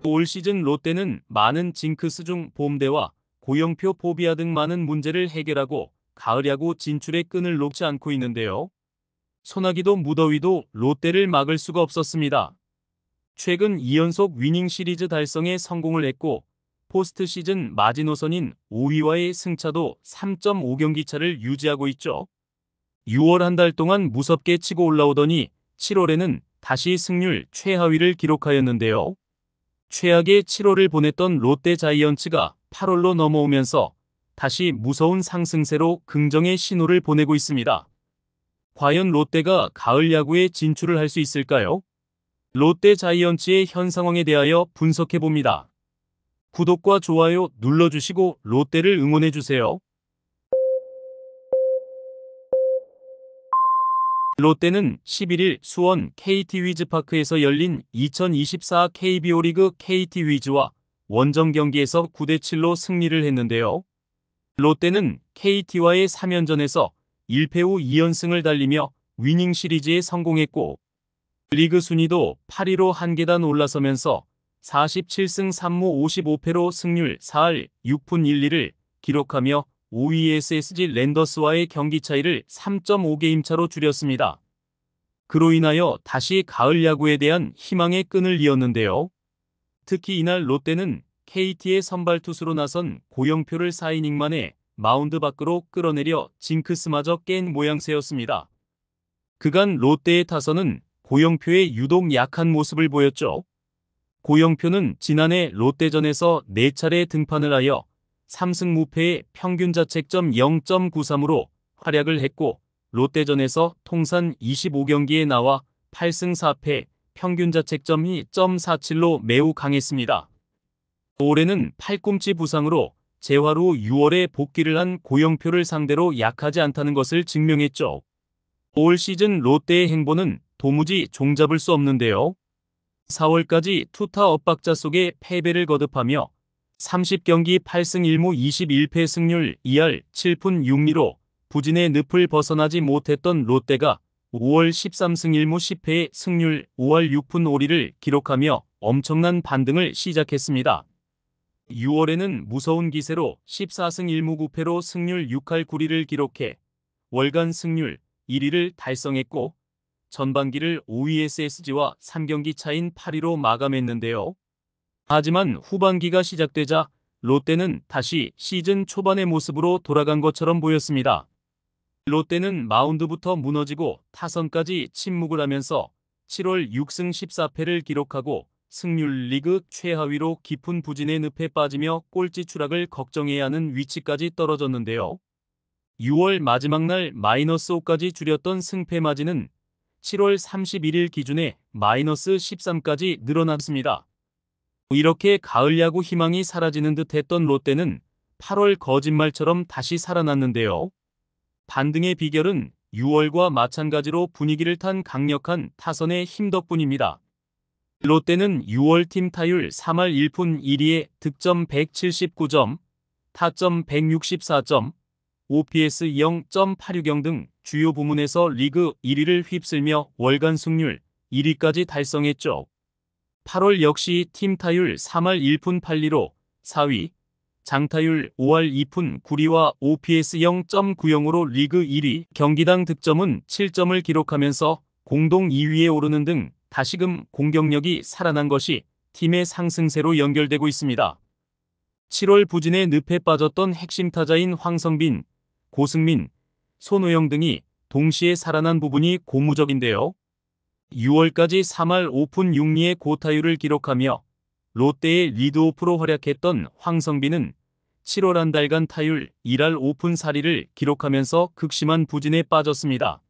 올 시즌 롯데는 많은 징크스 중 봄대와 고영표 포비아 등 많은 문제를 해결하고 가을 야구 진출의 끈을 놓지 않고 있는데요. 소나기도 무더위도 롯데를 막을 수가 없었습니다. 최근 2연속 위닝 시리즈 달성에 성공을 했고 포스트 시즌 마지노선인 5위와의 승차도 3.5경기 차를 유지하고 있죠. 6월 한 달 동안 무섭게 치고 올라오더니 7월에는 다시 승률 최하위를 기록하였는데요. 최악의 7월을 보냈던 롯데 자이언츠가 8월로 넘어오면서 다시 무서운 상승세로 긍정의 신호를 보내고 있습니다. 과연 롯데가 가을 야구에 진출을 할 수 있을까요? 롯데 자이언츠의 현 상황에 대하여 분석해봅니다. 구독과 좋아요 눌러주시고 롯데를 응원해주세요. 롯데는 11일 수원 KT 위즈파크에서 열린 2024 KBO 리그 KT 위즈와 원정 경기에서 9대7로 승리를 했는데요. 롯데는 KT와의 3연전에서 1패 후 2연승을 달리며 위닝 시리즈에 성공했고 리그 순위도 8위로 한 계단 올라서면서 47승 3무 55패로 승률 4할 6푼 1리를 기록하며 5위 SSG 랜더스와의 경기 차이를 3.5게임 차로 줄였습니다. 그로 인하여 다시 가을 야구에 대한 희망의 끈을 이었는데요. 특히 이날 롯데는 KT의 선발 투수로 나선 고영표를 4이닝 만에 마운드 밖으로 끌어내려 징크스마저 깬 모양새였습니다. 그간 롯데의 타선은 고영표의 유독 약한 모습을 보였죠. 고영표는 지난해 롯데전에서 4차례 등판을 하여 3승 무패의 평균 자책점 0.93으로 활약을 했고 롯데전에서 통산 25경기에 나와 8승 4패 평균 자책점 2.47로 매우 강했습니다. 올해는 팔꿈치 부상으로 재활 후 6월에 복귀를 한 고영표를 상대로 약하지 않다는 것을 증명했죠. 올 시즌 롯데의 행보는 도무지 종잡을 수 없는데요. 4월까지 투타 엇박자 속에 패배를 거듭하며 30경기 8승 1무 21패 승률 2할 7푼 6리로 부진의 늪을 벗어나지 못했던 롯데가 5월 13승 1무 10패의 승률 5할 6푼 5리를 기록하며 엄청난 반등을 시작했습니다. 6월에는 무서운 기세로 14승 1무 9패로 승률 6할 9리를 기록해 월간 승률 1위를 달성했고 전반기를 5위 SSG와 3경기 차인 8위로 마감했는데요. 하지만 후반기가 시작되자 롯데는 다시 시즌 초반의 모습으로 돌아간 것처럼 보였습니다. 롯데는 마운드부터 무너지고 타선까지 침묵을 하면서 7월 6승 14패를 기록하고 승률 리그 최하위로 깊은 부진의 늪에 빠지며 꼴찌 추락을 걱정해야 하는 위치까지 떨어졌는데요. 6월 마지막 날 -5까지 줄였던 승패 마진은 7월 31일 기준에 -13까지 늘어났습니다. 이렇게 가을 야구 희망이 사라지는 듯 했던 롯데는 8월 거짓말처럼 다시 살아났는데요. 반등의 비결은 6월과 마찬가지로 분위기를 탄 강력한 타선의 힘 덕분입니다. 롯데는 6월 팀 타율 3할 1푼 1리에 득점 179점, 타점 164점, OPS 0.86경 등 주요 부문에서 리그 1위를 휩쓸며 월간 승률 1위까지 달성했죠. 8월 역시 팀 타율 3할 1푼 8리로 4위, 장타율 5할 2푼 9리와 OPS 0.90으로 리그 1위, 경기당 득점은 7점을 기록하면서 공동 2위에 오르는 등 다시금 공격력이 살아난 것이 팀의 상승세로 연결되고 있습니다. 7월 부진의 늪에 빠졌던 핵심 타자인 황성빈, 고승민, 손호영 등이 동시에 살아난 부분이 고무적인데요. 6월까지 3할 5푼 6리의 고타율을 기록하며 롯데의 리드오프로 활약했던 황성빈은 7월 한 달간 타율 1할 5푼 4리를 기록하면서 극심한 부진에 빠졌습니다.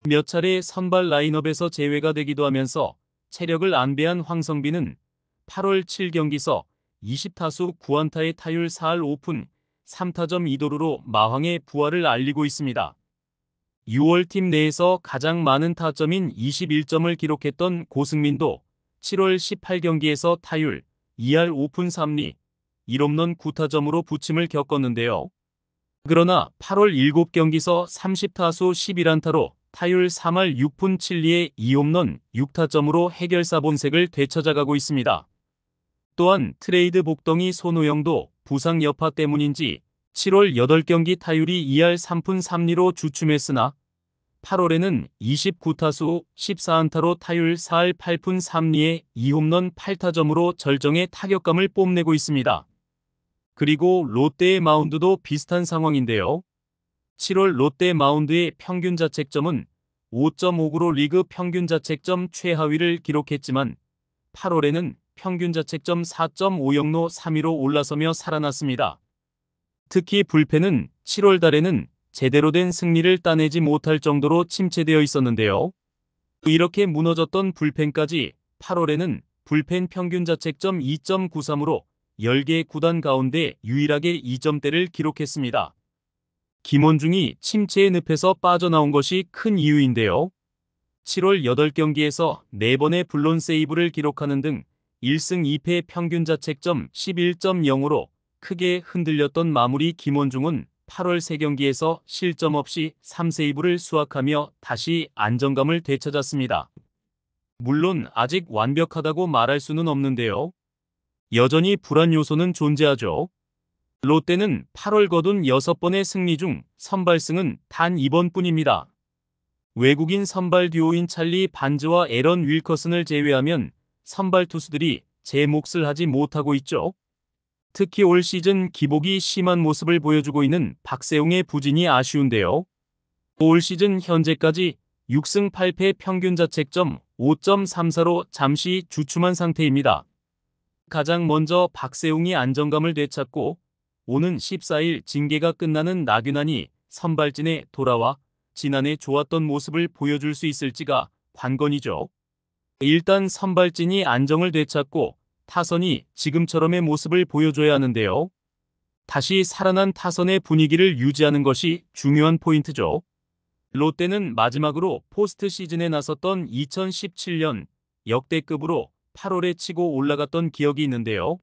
몇 차례 선발 라인업에서 제외가 되기도 하면서 체력을 안배한 황성빈은 8월 7경기서 20타수 9안타의 타율 4할 5푼 3타점 2도루로 마황의 부활을 알리고 있습니다. 6월 팀 내에서 가장 많은 타점인 21점을 기록했던 고승민도 7월 18경기에서 타율 2할 5푼 3리, 1홈런 9타점으로 부침을 겪었는데요. 그러나 8월 7경기서 30타수 11안타로 타율 3할 6푼 7리에 2홈런 6타점으로 해결사 본색을 되찾아가고 있습니다. 또한 트레이드 복덩이 손호영도 부상 여파 때문인지 7월 8경기 타율이 2할 3푼 3리로 주춤했으나 8월에는 29타수 14안타로 타율 4할 8푼 3리에 2홈런 8타점으로 절정의 타격감을 뽐내고 있습니다. 그리고 롯데의 마운드도 비슷한 상황인데요. 7월 롯데 마운드의 평균 자책점은 5.59로 리그 평균 자책점 최하위를 기록했지만 8월에는 평균 자책점 4.50로 3위로 올라서며 살아났습니다. 특히 불펜은 7월 달에는 제대로 된 승리를 따내지 못할 정도로 침체되어 있었는데요. 이렇게 무너졌던 불펜까지 8월에는 불펜 평균 자책점 2.93으로 10개 구단 가운데 유일하게 2점대를 기록했습니다. 김원중이 침체의 늪에서 빠져나온 것이 큰 이유인데요. 7월 8경기에서 4번의 블론 세이브를 기록하는 등 1승 2패 평균 자책점 11.0으로 크게 흔들렸던 마무리 김원중은 8월 3경기에서 실점 없이 3세이브를 수확하며 다시 안정감을 되찾았습니다. 물론 아직 완벽하다고 말할 수는 없는데요. 여전히 불안 요소는 존재하죠. 롯데는 8월 거둔 6번의 승리 중 선발승은 단 2번뿐입니다. 외국인 선발 듀오인 찰리 반즈와 에런 윌커슨을 제외하면 선발 투수들이 제 몫을 하지 못하고 있죠. 특히 올 시즌 기복이 심한 모습을 보여주고 있는 박세웅의 부진이 아쉬운데요. 올 시즌 현재까지 6승 8패 평균 자책점 5.34로 잠시 주춤한 상태입니다. 가장 먼저 박세웅이 안정감을 되찾고 오는 14일 징계가 끝나는 나균환이 선발진에 돌아와 지난해 좋았던 모습을 보여줄 수 있을지가 관건이죠. 일단 선발진이 안정을 되찾고 타선이 지금처럼의 모습을 보여줘야 하는데요. 다시 살아난 타선의 분위기를 유지하는 것이 중요한 포인트죠. 롯데는 마지막으로 포스트 시즌에 나섰던 2017년 역대급으로 8월에 치고 올라갔던 기억이 있는데요.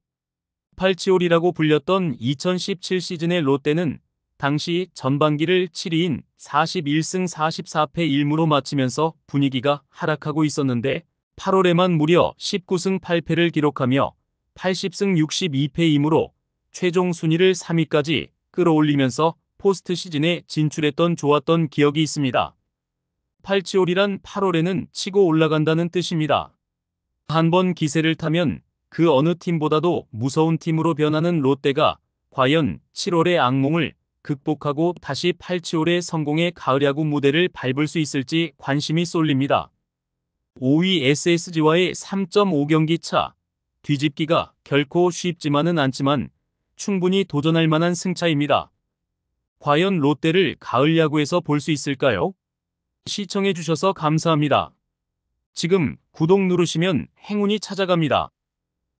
팔치올이라고 불렸던 2017 시즌의 롯데는 당시 전반기를 7위인 41승 44패 1무로 마치면서 분위기가 하락하고 있었는데 8월에만 무려 19승 8패를 기록하며 80승 62패 2무로 최종 순위를 3위까지 끌어올리면서 포스트 시즌에 진출했던 좋았던 기억이 있습니다. 팔치올이란 8월에는 치고 올라간다는 뜻입니다. 한번 기세를 타면 그 어느 팀보다도 무서운 팀으로 변하는 롯데가 과연 7월의 악몽을 극복하고 다시 팔치올의 성공의 가을 야구 무대를 밟을 수 있을지 관심이 쏠립니다. 5위 SSG와의 3.5경기 차, 뒤집기가 결코 쉽지만은 않지만 충분히 도전할 만한 승차입니다. 과연 롯데를 가을 야구에서 볼 수 있을까요? 시청해주셔서 감사합니다. 지금 구독 누르시면 행운이 찾아갑니다.